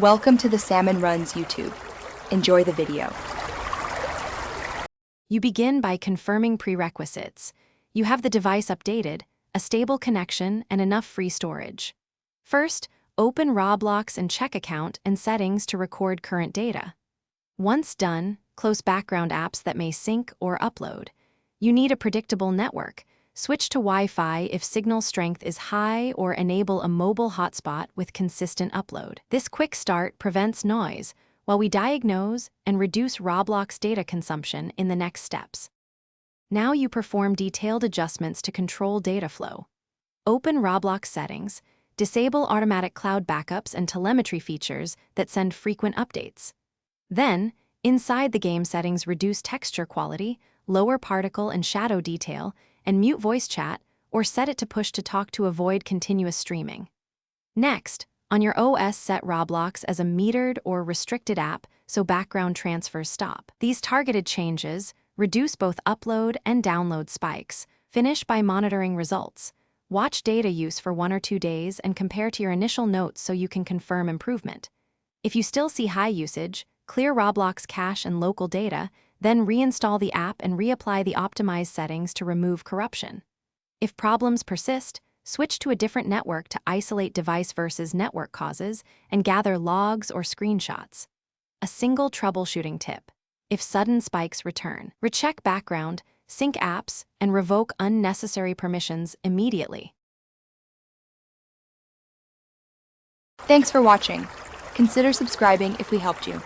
Welcome to the Salmon Runs YouTube. Enjoy the video. You begin by confirming prerequisites. You have the device updated, a stable connection, and enough free storage. First, open Roblox and check account and settings to record current data. Once done, close background apps that may sync or upload. You need a predictable network. Switch to Wi-Fi if signal strength is high or enable a mobile hotspot with consistent upload. This quick start prevents noise while we diagnose and reduce Roblox data consumption in the next steps. Now you perform detailed adjustments to control data flow. Open Roblox settings, disable automatic cloud backups and telemetry features that send frequent updates. Then, inside the game settings, reduce texture quality, lower particle and shadow detail, and mute voice chat, or set it to push to talk to avoid continuous streaming. Next, on your OS, set Roblox as a metered or restricted app so background transfers stop. These targeted changes reduce both upload and download spikes. Finish by monitoring results. Watch data use for 1 or 2 days and compare to your initial notes so you can confirm improvement. If you still see high usage, clear Roblox cache and local data, then reinstall the app and reapply the optimized settings to remove corruption. If problems persist, switch to a different network to isolate device versus network causes and gather logs or screenshots. A single troubleshooting tip: if sudden spikes return, recheck background, sync apps, and revoke unnecessary permissions immediately. Thanks for watching. Consider subscribing if we helped you.